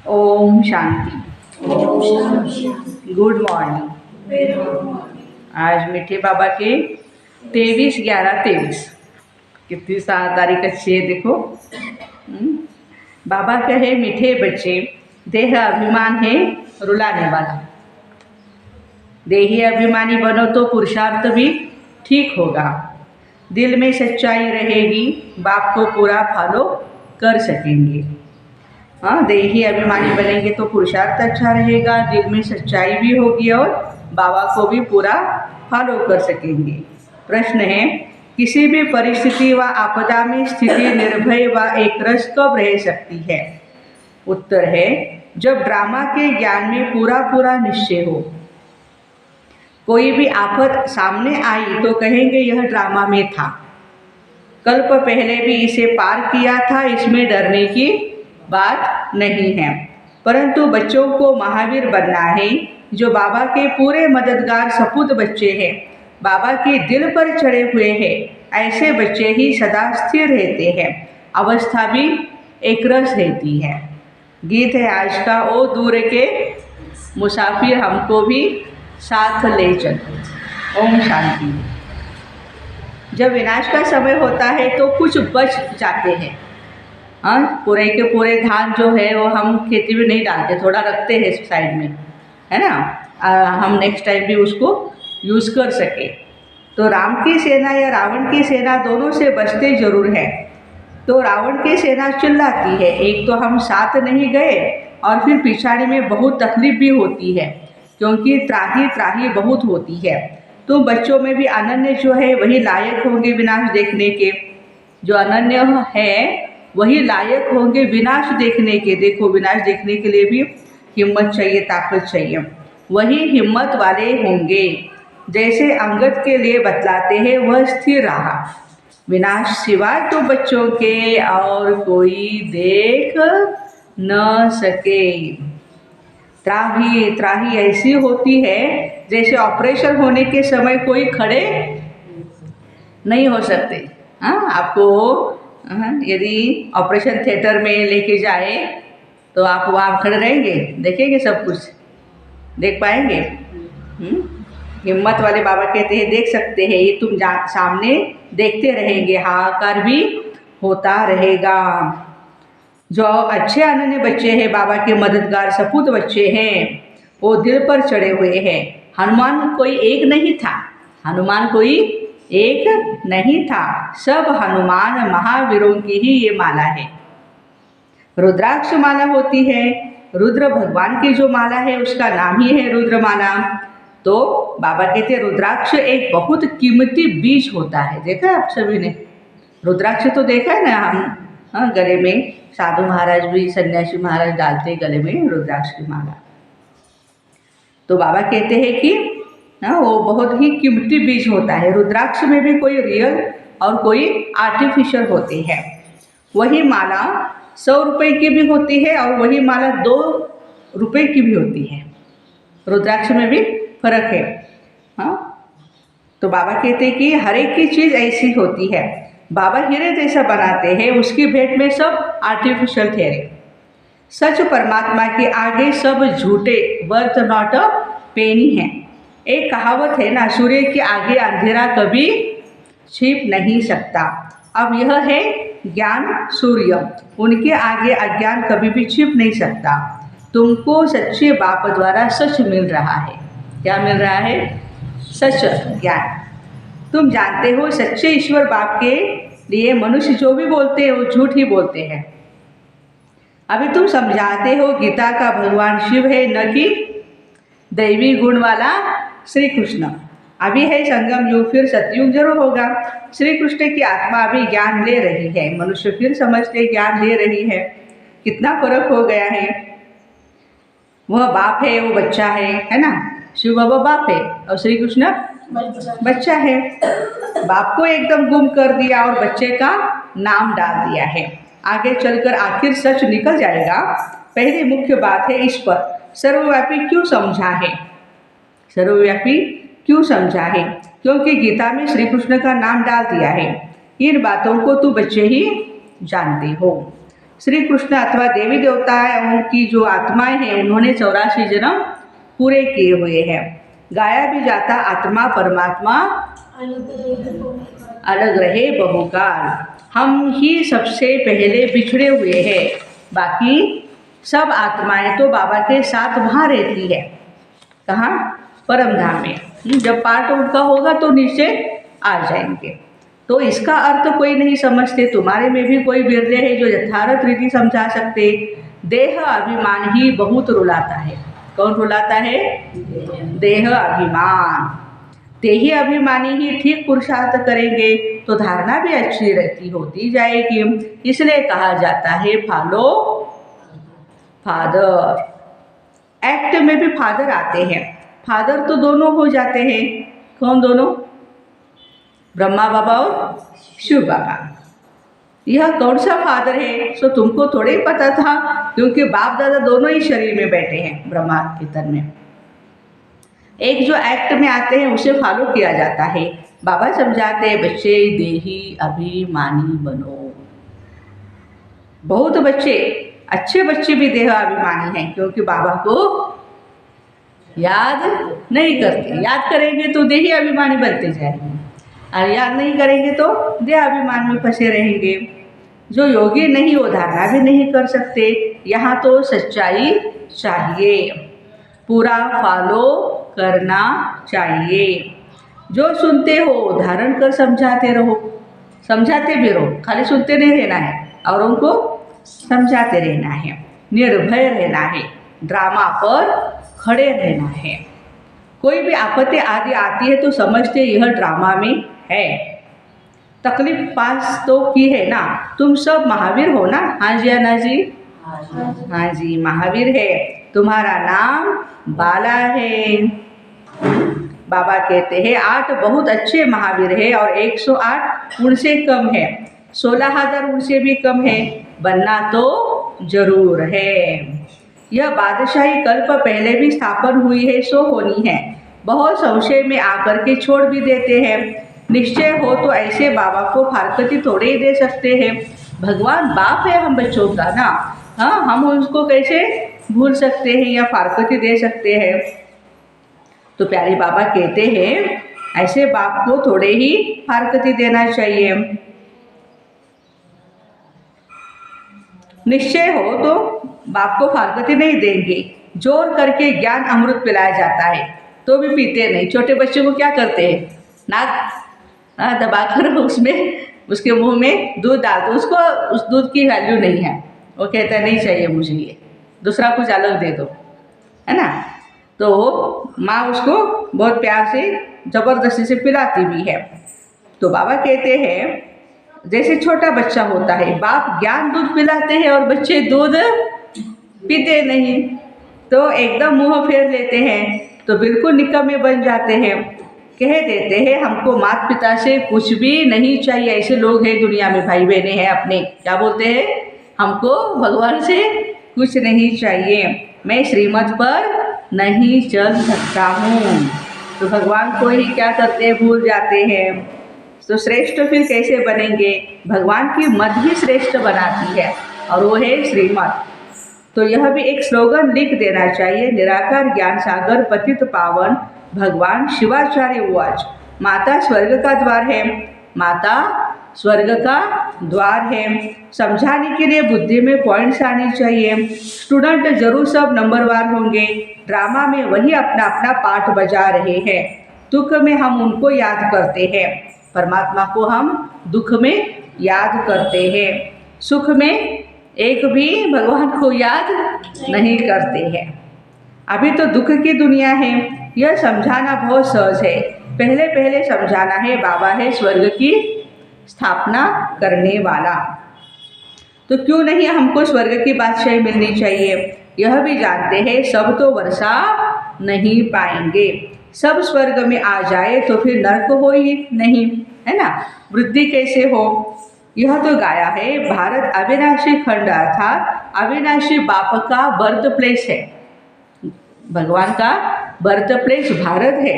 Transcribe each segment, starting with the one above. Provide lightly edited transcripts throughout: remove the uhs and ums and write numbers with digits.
Om Shanti. Good morning. आज मीठे बाबा के 23/11/23 कितनी 7 तारीख अच्छी है देखो। बाबा कहे मीठे बच्चे, देह अभिमान है रुलाने वाला। देही अभिमानी बनो तो पुरुषार्थ भी ठीक होगा। दिल में सच्चाई रहेगी, बाप को पूरा फॉलो कर सकेंगे। हाँ, देही अभिमानी बनेंगे तो पुरुषार्थ अच्छा रहेगा, दिल में सच्चाई भी होगी और बाबा को भी पूरा फॉलो कर सकेंगे। प्रश्न है, किसी भी परिस्थिति व आपदा में स्थिति निर्भय व एकरस कब रह सकती है? उत्तर है, जब ड्रामा के ज्ञान में पूरा निश्चय हो। कोई भी आफत सामने आई तो कहेंगे यह ड्रामा में था, कल्प पहले भी इसे पार किया था, इसमें डरने की बात नहीं है। परंतु बच्चों को महावीर बनना है, जो बाबा के पूरे मददगार सपूत बच्चे हैं, बाबा के दिल पर चढ़े हुए हैं। ऐसे बच्चे ही सदा स्थिर रहते हैं, अवस्था भी एकरस रहती है। गीत है आज का, ओ दूर के मुसाफिर हमको भी साथ ले चल। ओम शांति। जब विनाश का समय होता है तो कुछ बच जाते हैं। हाँ, पूरे के पूरे धान जो है वो हम खेती में नहीं डालते, थोड़ा रखते हैं साइड में, है ना, हम नेक्स्ट टाइम भी उसको यूज़ कर सके। तो राम की सेना या रावण की सेना दोनों से बचते जरूर है। तो रावण की सेना चिल्लाती है, एक तो हम साथ नहीं गए और फिर पिछाड़ी में बहुत तकलीफ भी होती है, क्योंकि त्राही त्राही बहुत होती है। तो बच्चों में भी अनन्य जो है वही लायक होंगे विनाश देखने के। जो अनन्य है वही लायक होंगे विनाश देखने के। देखो, विनाश देखने के लिए भी हिम्मत चाहिए, ताकत चाहिए। वही हिम्मत वाले होंगे। जैसे अंगद के लिए बतलाते हैं, वह स्थिर रहा, विनाश सिवाय तो बच्चों के और कोई देख न सके। त्राही त्राही ऐसी होती है जैसे ऑपरेशन होने के समय कोई खड़े नहीं हो सकते। हाँ, आपको यदि ऑपरेशन थिएटर में लेके जाए तो आप वहाँ खड़े रहेंगे, देखेंगे, सब कुछ देख पाएंगे। हिम्मत वाले बाबा कहते हैं देख सकते हैं, ये तुम सामने देखते रहेंगे, हाहाकार भी होता रहेगा। जो अच्छे अनन्य बच्चे हैं, बाबा के मददगार सपूत बच्चे हैं, वो दिल पर चढ़े हुए हैं। हनुमान कोई एक नहीं था, हनुमान कोई एक नहीं था, सब हनुमान महावीरों की ही ये माला है। रुद्राक्ष माला होती है, रुद्र भगवान की जो माला है उसका नाम ही है रुद्र माला। तो बाबा कहते हैं रुद्राक्ष एक बहुत कीमती बीज होता है। देखा है आप सभी ने रुद्राक्ष? तो देखा है ना हम, हाँ, गले में साधु महाराज भी, सन्यासी महाराज डालते गले में रुद्राक्ष की माला। तो बाबा कहते हैं कि हाँ, वो बहुत ही कीमती बीज होता है। रुद्राक्ष में भी कोई रियल और कोई आर्टिफिशियल होते हैं। वही माला 100 रुपये की भी होती है और वही माला 2 रुपये की भी होती है। रुद्राक्ष में भी फर्क है। हाँ, तो बाबा कहते हैं कि हर एक की चीज़ ऐसी होती है। बाबा हीरे जैसा बनाते हैं, उसकी भेंट में सब आर्टिफिशियल ठहरे। सच परमात्मा के आगे सब झूठे, वर्थ नॉट अ पेनी है। एक कहावत है ना, सूर्य के आगे अंधेरा कभी छिप नहीं सकता। अब यह है ज्ञान सूर्य, उनके आगे अज्ञान कभी भी छिप नहीं सकता। तुमको सच्चे बाप द्वारा सच मिल रहा है। क्या मिल रहा है? सच ज्ञान। तुम जानते हो सच्चे ईश्वर बाप के लिए मनुष्य जो भी बोलते हैं वो झूठ ही बोलते हैं। अभी तुम समझाते हो गीता का भगवान शिव है, न कि दैवी गुण वाला श्री कृष्ण। अभी है संगम युग, फिर सतयुग जरूर होगा। श्री कृष्ण की आत्मा अभी ज्ञान ले रही है, मनुष्य फिर समझते ज्ञान ले रही है। कितना फर्क हो गया है। वह बाप है, वो बच्चा है ना। शिव बाबा बाप है और श्री कृष्ण बच्चा है। बाप को एकदम गुम कर दिया और बच्चे का नाम डाल दिया है। आगे चलकर आखिर सच निकल जाएगा। पहली मुख्य बात है, इस पर सर्वव्यापी क्यों समझा है? सर्वव्यापी क्यों समझा है? क्योंकि गीता में श्री कृष्ण का नाम डाल दिया है। इन बातों को तू बच्चे ही जानते हो। श्री कृष्ण अथवा देवी देवताओं की जो आत्माएं हैं उन्होंने 84 जन्म पूरे किए हुए हैं। गाया भी जाता आत्मा परमात्मा अलग रहे बहुकाल। हम ही सबसे पहले बिछड़े हुए हैं, बाकी सब आत्माएं तो बाबा के साथ वहाँ रहती है। कहाँ? परम धाम में। जब पाठ उनका होगा तो नीचे आ जाएंगे। तो इसका अर्थ कोई नहीं समझते। तुम्हारे में भी कोई बिरले है जो यथार्थ रीति समझा सकते। देह अभिमान ही बहुत रुलाता है। कौन रुलाता है? देह अभिमान। देही अभिमानी ही ठीक पुरुषार्थ करेंगे तो धारणा भी अच्छी रहती होती जाएगी। इसलिए कहा जाता है फॉलो फादर। एक्ट में भी फादर आते हैं। फादर तो दोनों हो जाते हैं। कौन दोनों? ब्रह्मा बाबा और शिव बाबा। यह कौन सा फादर है सो तुमको थोड़े ही पता था, क्योंकि बाप दादा दोनों ही शरीर में बैठे हैं ब्रह्मा के तन में। एक जो एक्ट में आते हैं उसे फॉलो किया जाता है। बाबा समझाते हैं बच्चे देही अभिमानी बनो। बहुत बच्चे, अच्छे बच्चे भी देह अभिमानी हैं, क्योंकि बाबा को याद नहीं करते। याद करेंगे तो देही अभिमानी बनते जाएंगे, और याद नहीं करेंगे तो देह अभिमान में फंसे रहेंगे। जो योगी नहीं वो धारणा भी नहीं कर सकते। यहाँ तो सच्चाई चाहिए, पूरा फॉलो करना चाहिए। जो सुनते हो धारण कर समझाते रहो। समझाते भी रहो, खाली सुनते नहीं रहना है, औरों को समझाते रहना है। निर्भय रहना है, ड्रामा पर खड़े रहना है। कोई भी आपत्ति आदि आती है तो समझते यह ड्रामा में है। तकलीफ पास तो की है ना। तुम सब महावीर हो ना? हाँ जी अन्ना जी, हाँ जी महावीर है। तुम्हारा नाम बाला है। बाबा कहते हैं 8 बहुत अच्छे महावीर है और 108 उनसे कम है। 16,000 उनसे भी कम है। बनना तो जरूर है। यह बादशाही कल्प पहले भी स्थापन हुई है सो होनी है। बहुत संशय में आकर के छोड़ भी देते हैं। निश्चय हो तो ऐसे बाबा को फारकती थोड़े ही दे सकते हैं। भगवान बाप है हम बच्चों का ना। हाँ, हम उसको कैसे भूल सकते हैं या फारकती दे सकते हैं? तो प्यारे बाबा कहते हैं ऐसे बाप को थोड़े ही फारकती देना चाहिए। निश्चय हो तो बाप को फारकती नहीं देंगे। जोर करके ज्ञान अमृत पिलाया जाता है तो भी पीते नहीं। छोटे बच्चे को क्या करते हैं? नाक दबाकर उसमें उसके मुंह में दूध डाल दो। उसको उस दूध की वैल्यू नहीं है। वो कहता नहीं चाहिए मुझे, ये दूसरा कुछ अलग दे दो, है ना। तो माँ उसको बहुत प्यार से ज़बरदस्ती से पिलाती भी है। तो बाबा कहते हैं जैसे छोटा बच्चा होता है, बाप ज्ञान दूध पिलाते हैं और बच्चे दूध पीते नहीं, तो एकदम मुंह फेर लेते हैं, तो बिल्कुल निकम्मे बन जाते हैं। कह देते हैं हमको माता पिता से कुछ भी नहीं चाहिए। ऐसे लोग हैं दुनिया में, भाई बहनें हैं अपने, क्या बोलते हैं? हमको भगवान से कुछ नहीं चाहिए, मैं श्रीमत पर नहीं चल सकता हूँ। तो भगवान को ही क्या करते हैं? भूल जाते हैं। तो श्रेष्ठ फिर कैसे बनेंगे? भगवान की मत ही श्रेष्ठ बनाती है और वो है श्रीमत। तो यह भी एक स्लोगन लिख देना चाहिए। निराकार ज्ञान सागर पतित पावन भगवान शिवाचार्य उवाच। माता स्वर्ग का द्वार है, माता स्वर्ग का द्वार है। समझाने के लिए बुद्धि में पॉइंट्स आनी चाहिए। स्टूडेंट जरूर सब नंबरवार होंगे। ड्रामा में वही अपना अपना पार्ट बजा रहे हैं। दुख में हम उनको याद करते हैं, परमात्मा को हम दुख में याद करते हैं। सुख में एक भी भगवान को याद नहीं करते हैं। अभी तो दुख की दुनिया है। यह समझाना बहुत सहज है। पहले पहले समझाना है बाबा है स्वर्ग की स्थापना करने वाला। तो क्यों नहीं हमको स्वर्ग की बादशाही मिलनी चाहिए? यह भी जानते हैं सब तो वर्षा नहीं पाएंगे। सब स्वर्ग में आ जाए तो फिर नर्क हो ही नहीं, है ना। वृद्धि कैसे हो? यह तो गाया है। भारत अविनाशी खंड अर्थात अविनाशी बाप का बर्थ प्लेस है। भगवान का बर्थ प्लेस भारत है।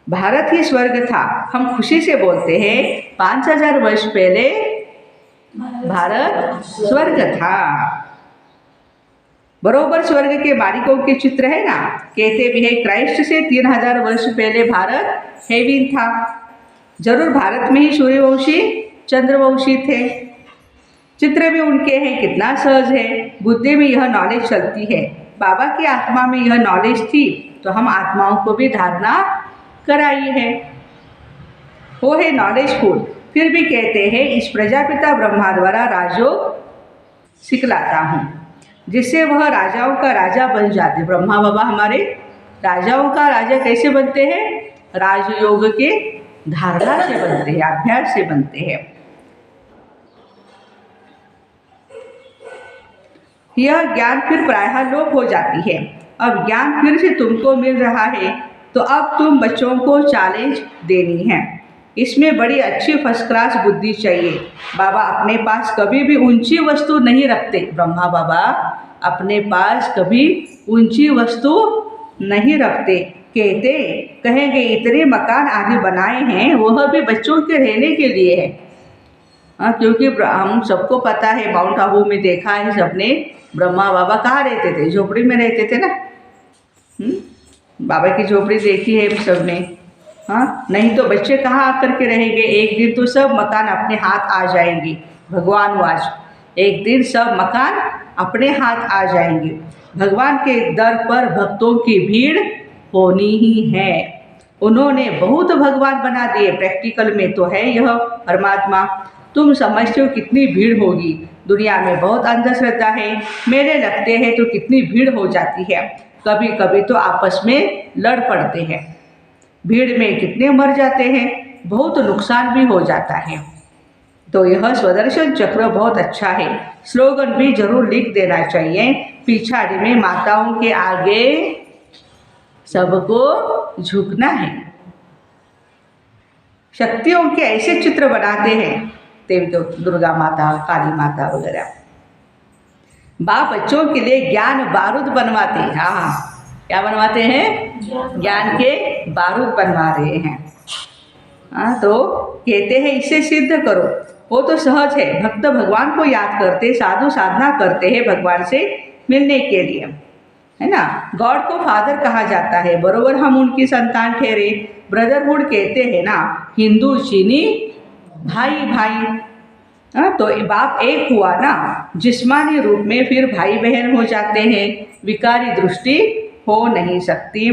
भारत ही स्वर्ग था। हम खुशी से बोलते हैं 5000 वर्ष पहले भारत स्वर्ग था। बरोबर स्वर्ग के बारीकों के चित्र है ना। कहते भी है क्राइस्ट से 3000 वर्ष पहले भारत हेविन था। जरूर भारत में ही सूर्यवंशी चंद्रवंशी थे। चित्र भी उनके हैं, कितना सहज है। बुद्धि में यह नॉलेज चलती है। बाबा की आत्मा में यह नॉलेज थी तो हम आत्माओं को भी धारणा कराई है। वो है नॉलेजफुल। फिर भी कहते हैं इस प्रजापिता ब्रह्मा द्वारा राजयोग सिखलाता हूँ, जिससे वह राजाओं का राजा बन जाते। ब्रह्मा बाबा हमारे राजाओं का राजा कैसे बनते हैं? राजयोग के धारणा से बनते हैं, अभ्यास से बनते हैं। यह ज्ञान फिर प्रायः लोप हो जाती है। अब ज्ञान फिर से तुमको मिल रहा है तो अब तुम बच्चों को चैलेंज देनी है। इसमें बड़ी अच्छी फर्स्ट क्लास बुद्धि चाहिए। बाबा अपने पास कभी भी ऊंची वस्तु नहीं रखते। ब्रह्मा बाबा अपने पास कभी ऊंची वस्तु नहीं रखते। कहते कहेंगे इतने मकान आदि बनाए हैं वह भी बच्चों के रहने के लिए है। क्योंकि हम सबको पता है, माउंट आबू में देखा है सबने, ब्रह्मा बाबा कहाँ रहते थे? झोपड़ी में रहते थे ना। बाबा की झोपड़ी देखी है सबने। हाँ, नहीं तो बच्चे कहाँ आकर के रहेंगे? एक दिन तो सब मकान अपने हाथ आ जाएंगे। भगवान वाच एक दिन सब मकान अपने हाथ आ जाएंगे। भगवान के दर पर भक्तों की भीड़ होनी ही है। उन्होंने बहुत भगवान बना दिए। प्रैक्टिकल में तो है यह परमात्मा। तुम समझते हो कितनी भीड़ होगी? दुनिया में बहुत अंधश्रद्धा है। मेले लगते हैं तो कितनी भीड़ हो जाती है। कभी कभी तो आपस में लड़ पड़ते हैं। भीड़ में कितने मर जाते हैं, बहुत नुकसान भी हो जाता है। तो यह स्वदर्शन चक्र बहुत अच्छा है। स्लोगन भी जरूर लिख देना चाहिए। पिछाड़ी में माताओं के आगे सबको झुकना है। शक्तियों के ऐसे चित्र बनाते हैं, देवी तो दुर्गा माता, काली माता वगैरह। बाप बच्चों के लिए ज्ञान बारूद बनवाते हैं। हाँ, क्या बनवाते हैं? ज्ञान के बारूद बनवा रहे हैं। हाँ, तो कहते हैं इसे सिद्ध करो। वो तो सहज है। भक्त भगवान को याद करते, साधु साधना करते हैं भगवान से मिलने के लिए, है ना। गॉड को फादर कहा जाता है, बरोबर हम उनकी संतान ठहरे। ब्रदरहुड कहते हैं ना, हिंदू चीनी भाई भाई। तो बाप एक हुआ ना, जिस्मानी रूप में फिर भाई बहन हो जाते हैं। विकारी दृष्टि हो नहीं सकती।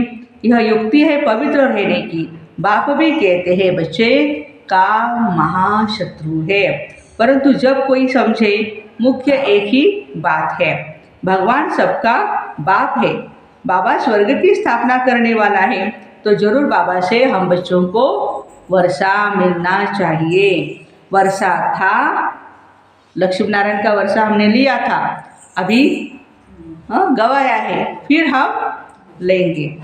यह युक्ति है पवित्र रहने की। बाप भी कहते हैं बच्चे का महाशत्रु है, परंतु जब कोई समझे मुख्य एक ही बात है, भगवान सबका बाप है। बाबा स्वर्ग की स्थापना करने वाला है, तो जरूर बाबा से हम बच्चों को वर्षा मिलना चाहिए। वर्षा था, लक्ष्मी नारायण का वर्षा हमने लिया था, अभी गवाया है, फिर हम लेंगे।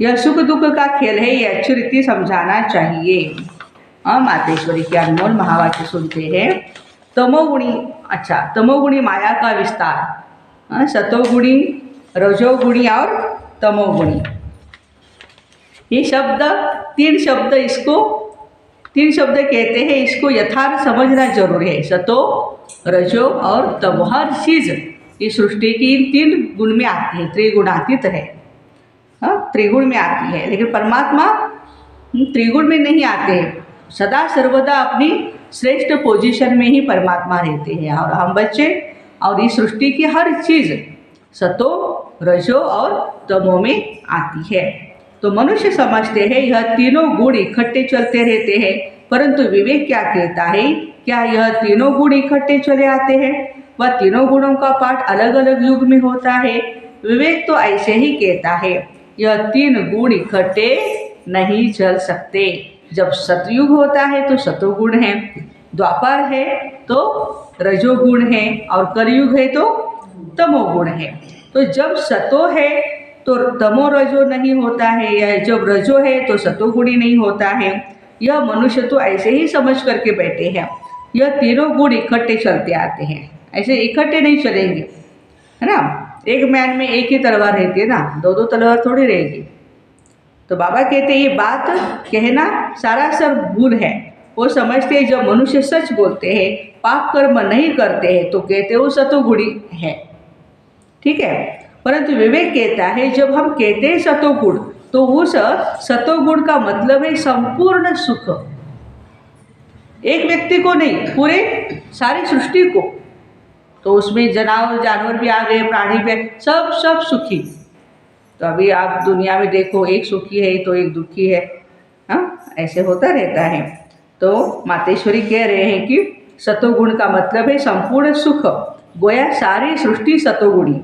यह सुख दुख का खेल है, ये अच्छी रीति समझाना चाहिए। मातेश्वरी के अनमोल महावाक्य सुनते हैं। तमोगुणी, अच्छा, तमोगुणी माया का विस्तार, सतोगुणी, रजोगुणी और तमोगुणी। ये शब्द तीन शब्द कहते हैं। इसको यथार्थ समझना जरूर है। सतो, रजो और तमो, हर चीज इस सृष्टि की इन 3 गुण में आती है। त्रिगुणातीत है, त्रिगुण में आती है। लेकिन परमात्मा त्रिगुण में नहीं आते। सदा सर्वदा अपनी श्रेष्ठ पोजीशन में ही परमात्मा रहते हैं। और हम बच्चे और इस सृष्टि की हर चीज सतो, रजो और तमो में आती है। तो मनुष्य समझते हैं यह तीनों गुण इकट्ठे चलते रहते हैं, परंतु विवेक क्या कहता है? क्या यह तीनों गुण इकट्ठे चले आते हैं? वह तीनों गुणों का पाठ अलग अलग युग में होता है। विवेक तो ऐसे ही कहता है यह 3 गुण इकट्ठे नहीं चल सकते। जब सतयुग होता है तो सतोगुण है, द्वापर है तो रजोगुण है, और कलयुग है तो तमोगुण है। तो जब सतो है तो तमो रजो नहीं होता है, या जब रजो है तो सतोगुणी नहीं होता है। यह मनुष्य तो ऐसे ही समझ करके बैठे हैं। यह तीनों गुण इकट्ठे चलते आते हैं, ऐसे इकट्ठे नहीं चलेंगे, है ना। एक मैन में एक ही तलवार रहती है ना, 2 तलवार थोड़ी रहेगी। तो बाबा कहते ये बात कहना सरासर भूल है। वो समझते हैं जब मनुष्य सच बोलते हैं, पाप कर्म नहीं करते हैं, तो कहते वो सतोगुणी है। ठीक है। परंतु विवेक कहता है जब हम कहते हैं सतोगुण, तो उस सतोगुण का मतलब है संपूर्ण सुख, एक व्यक्ति को नहीं, पूरे सारी सृष्टि को। तो उसमें जानवर भी आ गए, प्राणी भी, सब सुखी। तो अभी आप दुनिया में देखो, एक सुखी है तो एक दुखी है, हाँ, ऐसे होता रहता है। तो मातेश्वरी कह रहे हैं कि सतोगुण का मतलब है संपूर्ण सुख, गोया सारी सृष्टि सतोगुणी।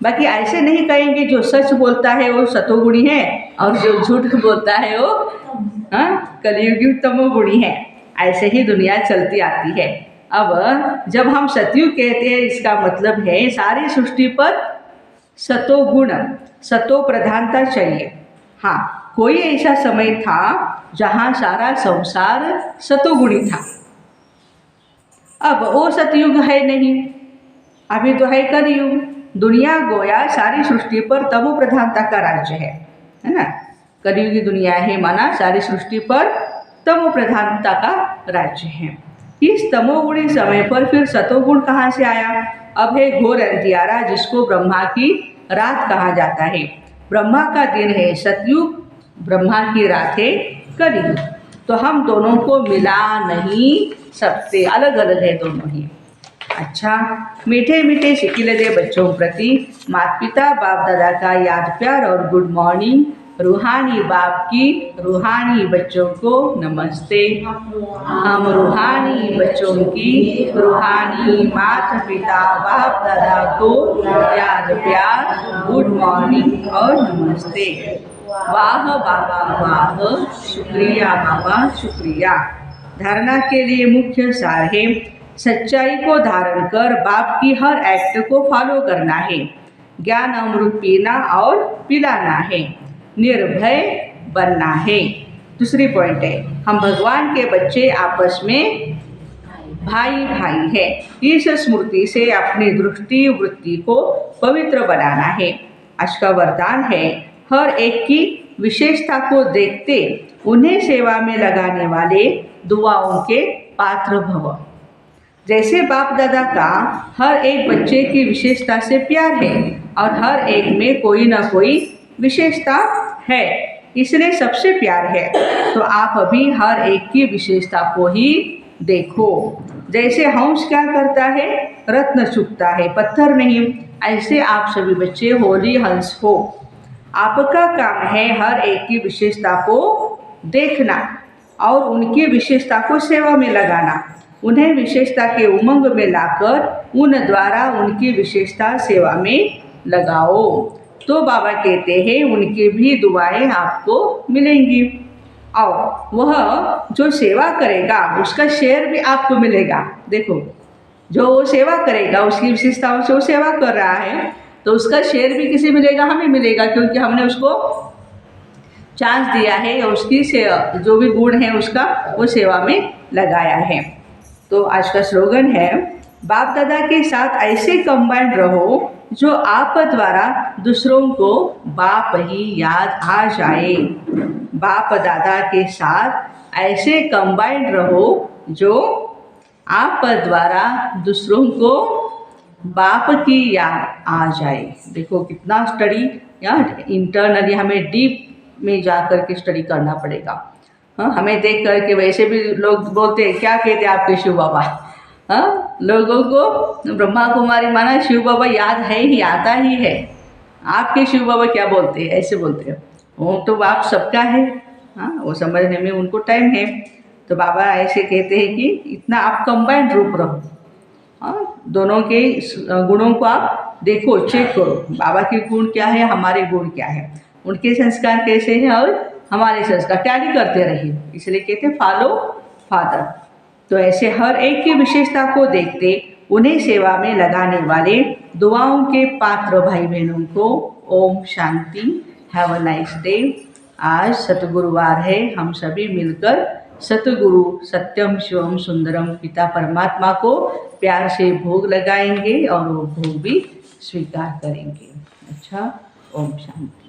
बाकी ऐसे नहीं कहेंगे जो सच बोलता है वो सतोगुणी है और जो झूठ बोलता है वो कलियुगी तमोगुणी है। ऐसे ही दुनिया चलती आती है। अब जब हम सतयुग कहते हैं, इसका मतलब है सारी सृष्टि पर सतोगुण, सतो प्रधानता चाहिए। हाँ, कोई ऐसा समय था जहाँ सारा संसार सतोगुणी था। अब वो सतयुग है नहीं, अभी तो है कलयुग। दुनिया गोया सारी सृष्टि पर तमो प्रधानता का राज्य है ना। कलयुगी दुनिया है, माना सारी सृष्टि पर तमो प्रधानता का राज्य है। इस तमोगुणी समय पर फिर सतोगुण कहाँ से आया? अब है घोर अंधियारा, जिसको ब्रह्मा की रात कहा जाता है। ब्रह्मा का दिन है सतयुग, ब्रह्मा की रात है कलयुग। तो हम दोनों को मिला नहीं सकते, अलग अलग है दोनों ही। अच्छा, मीठे मीठे शिकिलदे बच्चों प्रति माता पिता बाप दादा का याद प्यार और गुड मॉर्निंग। रूहानी बाप की रूहानी बच्चों को नमस्ते। हम रूहानी बच्चों की रूहानी माता पिता बाप दादा को याद प्यार, गुड मॉर्निंग और नमस्ते। वाह बाबा वाह, शुक्रिया बाबा शुक्रिया। धारणा के लिए मुख्य सार है सच्चाई को धारण कर बाप की हर एक्ट को फॉलो करना है, ज्ञान अमृत पीना और पिलाना है, निर्भय बनना है। दूसरी पॉइंट है हम भगवान के बच्चे आपस में भाई भाई है। इस स्मृति से अपनी दृष्टि वृत्ति को पवित्र बनाना है। आज का वरदान है हर एक की विशेषता को देखते उन्हें सेवा में लगाने वाले दुआओं के पात्र भव। जैसे बाप दादा का हर एक बच्चे की विशेषता से प्यार है और हर एक में कोई ना कोई विशेषता है, इसलिए सबसे प्यार है। तो आप अभी हर एक की विशेषता को ही देखो। जैसे हंस क्या करता है, रत्न चुगता है, पत्थर नहीं। ऐसे आप सभी बच्चे होली हंस हो। आपका काम है हर एक की विशेषता को देखना और उनकी विशेषता को सेवा में लगाना, उन्हें विशेषता के उमंग में लाकर उन द्वारा उनकी विशेषता सेवा में लगाओ। तो बाबा कहते हैं उनकी भी दुआएं आपको मिलेंगी और वह जो सेवा करेगा उसका शेयर भी आपको मिलेगा। देखो, जो वो सेवा करेगा उसकी विशेषताओं से वो सेवा कर रहा है, तो उसका शेयर भी किसे मिलेगा? हमें मिलेगा, क्योंकि हमने उसको चांस दिया है और उसकी जो भी गुण है उसका वो सेवा में लगाया है। तो आज का स्लोगन है बाप दादा के साथ ऐसे कंबाइंड रहो जो आप द्वारा दूसरों को बाप ही याद आ जाए। बाप दादा के साथ ऐसे कंबाइंड रहो जो आप द्वारा दूसरों को बाप की याद आ जाए। देखो कितना स्टडी या इंटरनली हमें डीप में जा कर के स्टडी करना पड़ेगा। हाँ, हमें देख करके वैसे भी लोग बोलते हैं, क्या कहते हैं आपके शिव बाबा? हाँ, लोगों को ब्रह्मा कुमारी माना शिव बाबा याद है ही, आता ही है। आपके शिव बाबा क्या बोलते हैं? ऐसे बोलते हैं, वो तो बाप सबका है। हाँ, वो समझने में उनको टाइम है। तो बाबा ऐसे कहते हैं कि इतना आप कंबाइंड रूप रहो। हाँ, दोनों के गुणों को आप देखो, चेक करो, बाबा के गुण क्या है, हमारे गुण क्या है, उनके संस्कार कैसे हैं और हमारे संस्कार टैली करते रहिए। इसलिए कहते हैं फॉलो फादर। तो ऐसे हर एक की विशेषता को देखते उन्हें सेवा में लगाने वाले दुआओं के पात्र भाई बहनों को ओम शांति। Have a nice day. आज सतगुरुवार है, हम सभी मिलकर सतगुरु सत्यम शिवम सुंदरम पिता परमात्मा को प्यार से भोग लगाएंगे और वो भोग भी स्वीकार करेंगे। अच्छा, ओम शांति।